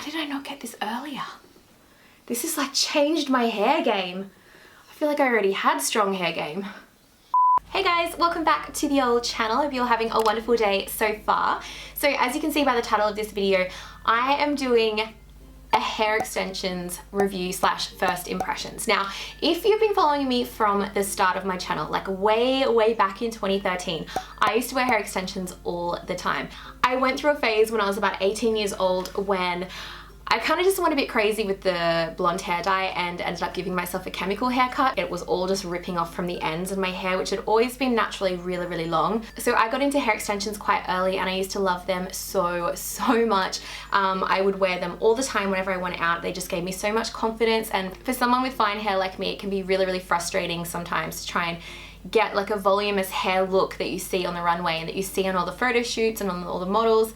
did I not get this earlier? This has like changed my hair game. I feel like I already had strong hair game. Hey guys, welcome back to the old channel. Hope you're having a wonderful day so far. So as you can see by the title of this video, I am doing a hair extensions review slash first impressions. Now, if you've been following me from the start of my channel, like way back in 2013, I used to wear hair extensions all the time. I went through a phase when I was about 18 years old when I kind of just went a bit crazy with the blonde hair dye and ended up giving myself a chemical haircut. It was all just ripping off from the ends of my hair, which had always been naturally really long. So I got into hair extensions quite early and I used to love them so much. I would wear them all the time whenever I went out. They just gave me so much confidence, and for someone with fine hair like me, it can be really frustrating sometimes to try and get like a voluminous hair look that you see on the runway and that you see on all the photo shoots and on all the models,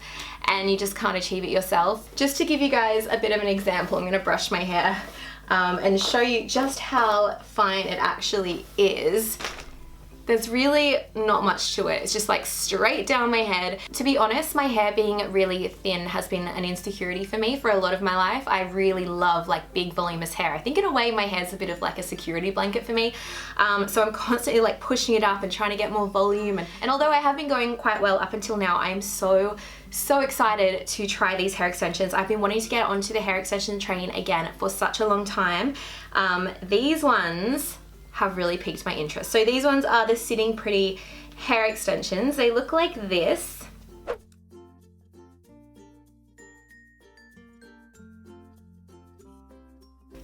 and you just can't achieve it yourself. Just to give you guys a bit of an example, I'm gonna brush my hair and show you just how fine it actually is. There's really not much to it. It's just like straight down my head. To be honest, my hair being really thin has been an insecurity for me for a lot of my life. I really love like big voluminous hair. I think in a way my hair's a bit of like a security blanket for me. So I'm constantly like pushing it up and trying to get more volume. And although I have been going quite well up until now, I am so excited to try these hair extensions. I've been wanting to get onto the hair extension train again for such a long time. These ones have really piqued my interest. So these ones are the Sitting Pretty hair extensions. They look like this.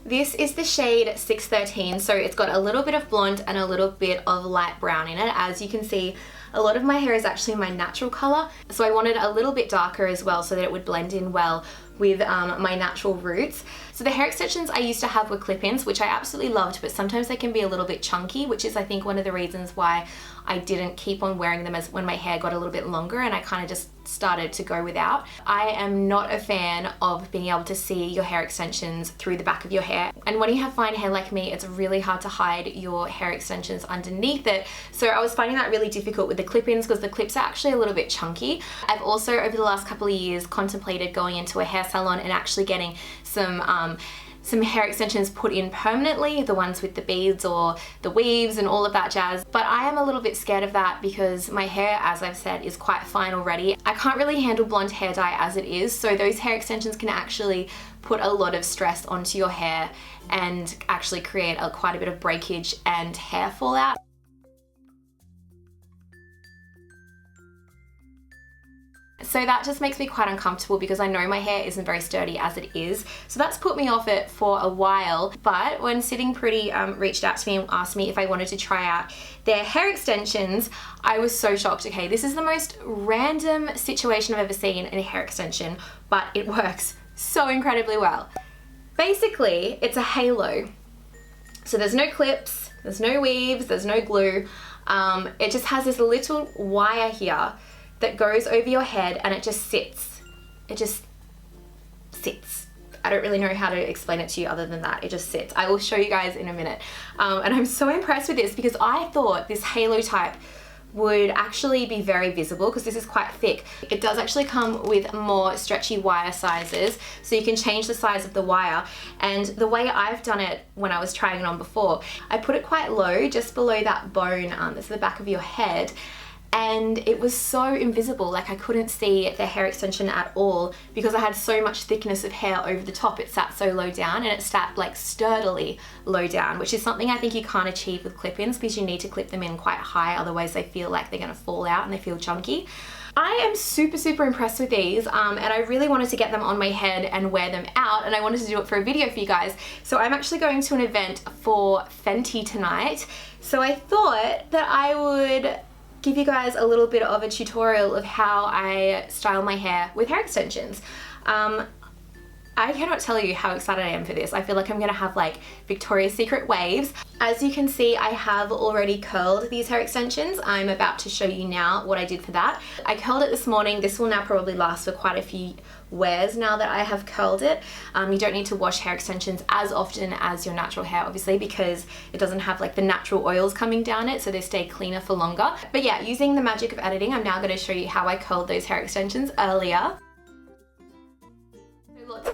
This is the shade 613, so it's got a little bit of blonde and a little bit of light brown in it. As you can see, a lot of my hair is actually my natural color, so I wanted a little bit darker as well so that it would blend in well with my natural roots. So the hair extensions I used to have were clip-ins, which I absolutely loved, but sometimes they can be a little bit chunky, which is I think one of the reasons why I didn't keep on wearing them as when my hair got a little bit longer and I kind of just started to go without. I am not a fan of being able to see your hair extensions through the back of your hair. And when you have fine hair like me, it's really hard to hide your hair extensions underneath it. So I was finding that really difficult with the clip-ins because the clips are actually a little bit chunky. I've also over the last couple of years contemplated going into a hair salon and actually getting some hair extensions put in permanently, the ones with the beads or the weaves and all of that jazz. But I am a little bit scared of that because my hair, as I've said, is quite fine already. I can't really handle blonde hair dye as it is, so those hair extensions can actually put a lot of stress onto your hair and actually create quite a bit of breakage and hair fallout. So that just makes me quite uncomfortable because I know my hair isn't very sturdy as it is. So that's put me off it for a while. But when Sitting Pretty reached out to me and asked me if I wanted to try out their hair extensions, I was so shocked. Okay, this is the most random situation I've ever seen in a hair extension, but it works so incredibly well. Basically, it's a halo. So there's no clips, there's no weaves, there's no glue. It just has this little wire here that goes over your head and it just sits. It just sits. I don't really know how to explain it to you other than that. It just sits. I will show you guys in a minute. And I'm so impressed with this because I thought this halo type would actually be very visible because this is quite thick. It does actually come with more stretchy wire sizes, so you can change the size of the wire. And the way I've done it when I was trying it on before, I put it quite low, just below that bone that's the back of your head. And it was so invisible, like I couldn't see the hair extension at all because I had so much thickness of hair over the top. It sat so low down and it sat like sturdily low down, which is something I think you can't achieve with clip-ins because you need to clip them in quite high, otherwise they feel like they're gonna fall out and they feel chunky. I am super impressed with these and I really wanted to get them on my head and wear them out, and I wanted to do it for a video for you guys. So I'm actually going to an event for Fenty tonight, so I thought that I would give you guys a little bit of a tutorial of how I style my hair with hair extensions. I cannot tell you how excited I am for this. I feel like I'm gonna have like Victoria's Secret waves. As you can see, I have already curled these hair extensions. I'm about to show you now what I did for that. I curled it this morning. This will now probably last for quite a few wears now that I have curled it. You don't need to wash hair extensions as often as your natural hair, obviously, because it doesn't have like the natural oils coming down it, so they stay cleaner for longer. But yeah, using the magic of editing, I'm now gonna show you how I curled those hair extensions earlier.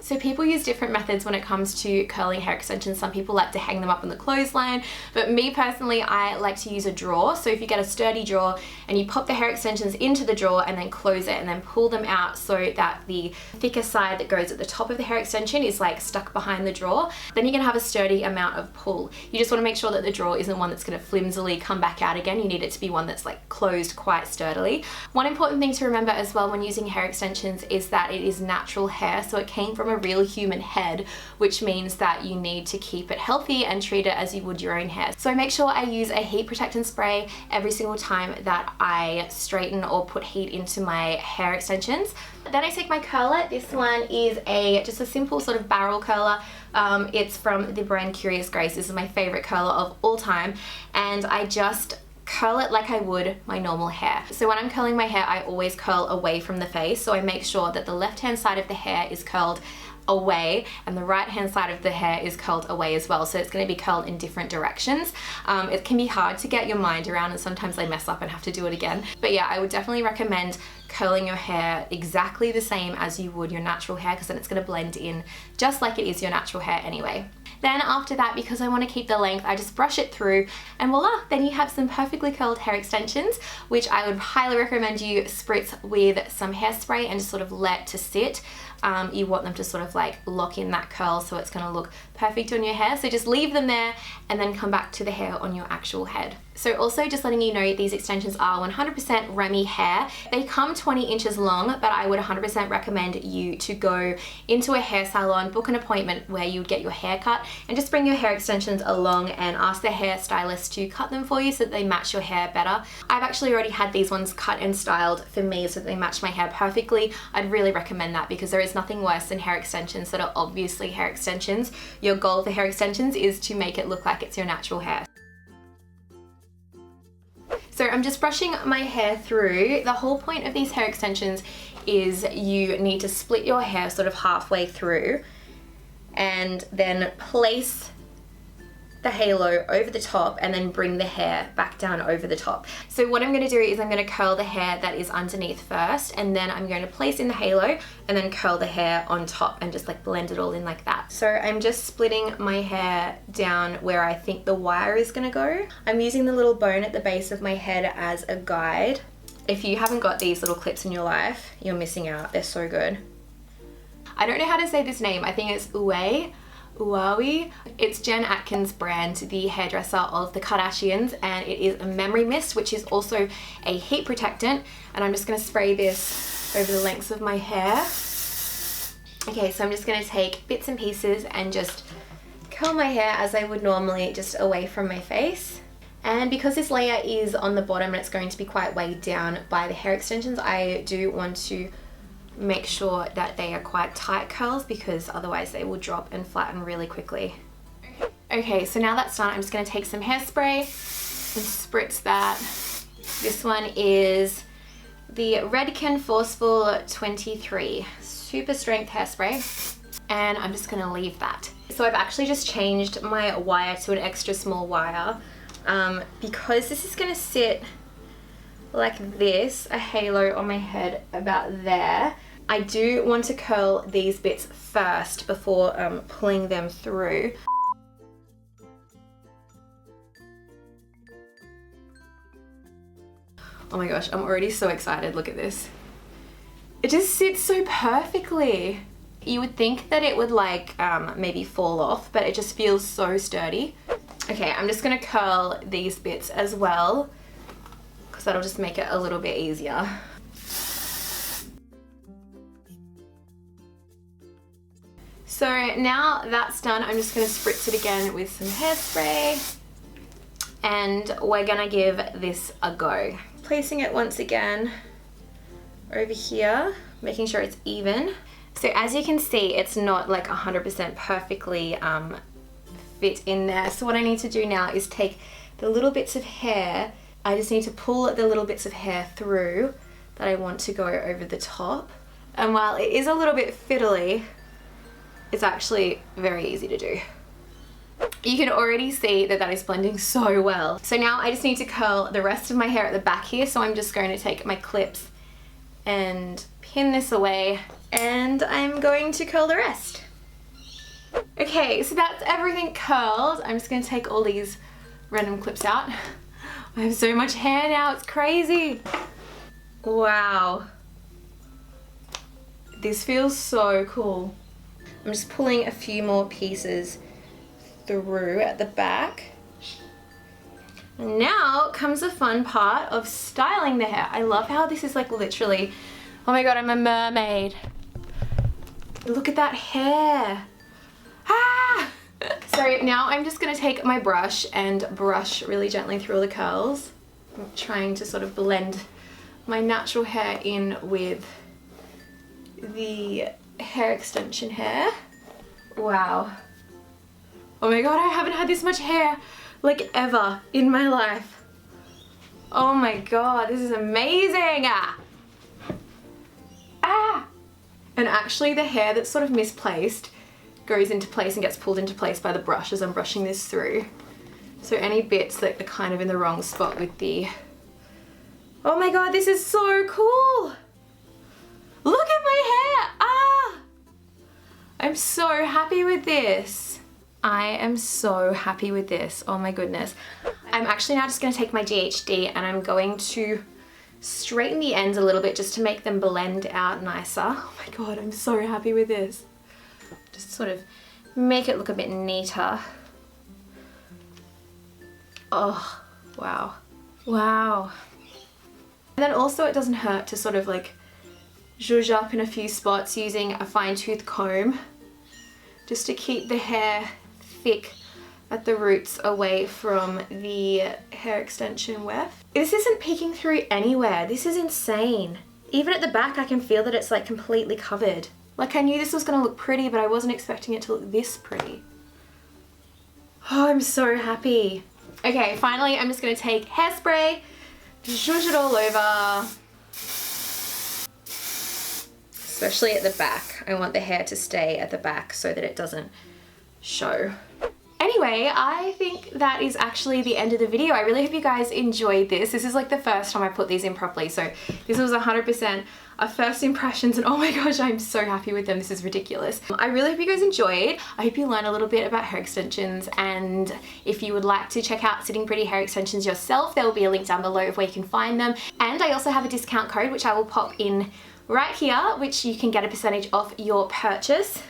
So people use different methods when it comes to curling hair extensions. Some people like to hang them up on the clothesline, but me personally, I like to use a drawer. So if you get a sturdy drawer and you pop the hair extensions into the drawer and then close it and then pull them out so that the thicker side that goes at the top of the hair extension is like stuck behind the drawer, then you're gonna have a sturdy amount of pull. You just wanna make sure that the drawer isn't one that's gonna flimsily come back out again. You need it to be one that's like closed quite sturdily. One important thing to remember as well when using hair extensions is that it is natural hair, so it came from a real human head, which means that you need to keep it healthy and treat it as you would your own hair. So I make sure I use a heat protectant spray every single time that I straighten or put heat into my hair extensions. Then I take my curler. This one is just a simple sort of barrel curler. It's from the brand ENQUIRIES Grace. This is my favorite curler of all time, and I just curl it like I would my normal hair. So when I'm curling my hair, I always curl away from the face. So I make sure that the left hand side of the hair is curled away and the right hand side of the hair is curled away as well. So it's going to be curled in different directions. It can be hard to get your mind around, and sometimes I mess up and have to do it again. But yeah, I would definitely recommend curling your hair exactly the same as you would your natural hair, because then it's going to blend in just like it is your natural hair anyway. Then after that, because I want to keep the length, I just brush it through and voila, then you have some perfectly curled hair extensions, which I would highly recommend you spritz with some hairspray and just sort of let to sit. You want them to sort of like lock in that curl so it's going to look perfect on your hair. So just leave them there and then come back to the hair on your actual head. So also just letting you know, these extensions are 100% Remy hair. They come 20 inches long, but I would 100% recommend you to go into a hair salon, book an appointment where you would get your hair cut, and just bring your hair extensions along and ask the hairstylist to cut them for you so that they match your hair better. I've actually already had these ones cut and styled for me so that they match my hair perfectly. I'd really recommend that, because there is nothing worse than hair extensions that are obviously hair extensions. Your goal for hair extensions is to make it look like it's your natural hair. So I'm just brushing my hair through. The whole point of these hair extensions is you need to split your hair sort of halfway through and then place the halo over the top and then bring the hair back down over the top. So what I'm going to do is I'm going to curl the hair that is underneath first, and then I'm going to place in the halo and then curl the hair on top and just like blend it all in like that. So I'm just splitting my hair down where I think the wire is going to go. I'm using the little bone at the base of my head as a guide. If you haven't got these little clips in your life, you're missing out. They're so good. I don't know how to say this name. I think it's Uawi. It's Jen Atkins' brand, the hairdresser of the Kardashians, and it is a memory mist, which is also a heat protectant. And I'm just going to spray this over the lengths of my hair. Okay, so I'm just going to take bits and pieces and just curl my hair as I would normally, just away from my face. And because this layer is on the bottom and it's going to be quite weighed down by the hair extensions, I do want to make sure that they are quite tight curls, because otherwise they will drop and flatten really quickly. Okay, so now that's done, I'm just going to take some hairspray and spritz that. This one is the Redken Forceful 23 super strength hairspray, and I'm just going to leave that. So I've actually just changed my wire to an extra small wire because this is going to sit like this, a halo on my head about there. I do want to curl these bits first before pulling them through. Oh my gosh, I'm already so excited, look at this. It just sits so perfectly. You would think that it would like maybe fall off, but it just feels so sturdy. Okay, I'm just gonna curl these bits as well, because that'll just make it a little bit easier. So now that's done, I'm just going to spritz it again with some hairspray, and we're going to give this a go. Placing it once again over here, making sure it's even. So as you can see, it's not like 100% perfectly fit in there. So what I need to do now is take the little bits of hair, I just need to pull the little bits of hair through that I want to go over the top. And while it is a little bit fiddly, it's actually very easy to do. You can already see that that is blending so well. So now I just need to curl the rest of my hair at the back here. So I'm just going to take my clips and pin this away and I'm going to curl the rest. Okay, so that's everything curled. I'm just gonna take all these random clips out. I have so much hair now, it's crazy. Wow. This feels so cool. I'm just pulling a few more pieces through at the back. And now comes the fun part of styling the hair. I love how this is like literally, oh my god, I'm a mermaid. Look at that hair. Ah! So now I'm just gonna take my brush and brush really gently through all the curls. I'm trying to sort of blend my natural hair in with the hair extension hair. Wow. Oh my god, I haven't had this much hair like ever in my life. Oh my god, this is amazing. Ah! And actually the hair that's sort of misplaced goes into place and gets pulled into place by the brush as I'm brushing this through. So any bits that are kind of in the wrong spot with the... Oh my god, this is so cool! Look at my hair! Ah! I'm so happy with this. I am so happy with this. Oh my goodness. I'm actually now just going to take my GHD and I'm going to straighten the ends a little bit just to make them blend out nicer. Oh my god, I'm so happy with this. Just sort of make it look a bit neater. Oh, wow. Wow. And then also it doesn't hurt to sort of like zhuzh up in a few spots using a fine-tooth comb just to keep the hair thick at the roots away from the hair extension weft. This isn't peeking through anywhere. This is insane. Even at the back I can feel that it's like completely covered. Like I knew this was gonna look pretty, but I wasn't expecting it to look this pretty. Oh, I'm so happy. Okay, finally I'm just gonna take hairspray, zhuzh it all over. Especially at the back. I want the hair to stay at the back so that it doesn't show. Anyway, I think that is actually the end of the video. I really hope you guys enjoyed this. This is like the first time I put these in properly, so this was 100% a first impressions, and oh my gosh, I'm so happy with them. This is ridiculous. I really hope you guys enjoyed. I hope you learned a little bit about hair extensions, and if you would like to check out Sitting Pretty hair extensions yourself, there will be a link down below of where you can find them. And I also have a discount code which I will pop in right here, which you can get a percentage off your purchase.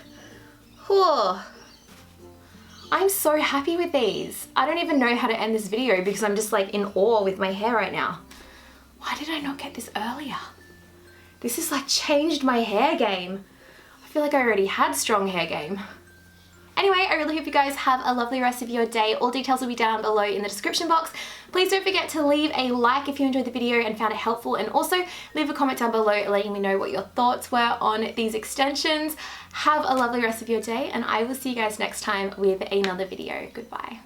Whew. I'm so happy with these. I don't even know how to end this video because I'm just like in awe with my hair right now. Why did I not get this earlier? This has like changed my hair game. I feel like I already had strong hair game. Anyway, I really hope you guys have a lovely rest of your day. All details will be down below in the description box. Please don't forget to leave a like if you enjoyed the video and found it helpful, and also leave a comment down below letting me know what your thoughts were on these extensions. Have a lovely rest of your day, and I will see you guys next time with another video. Goodbye.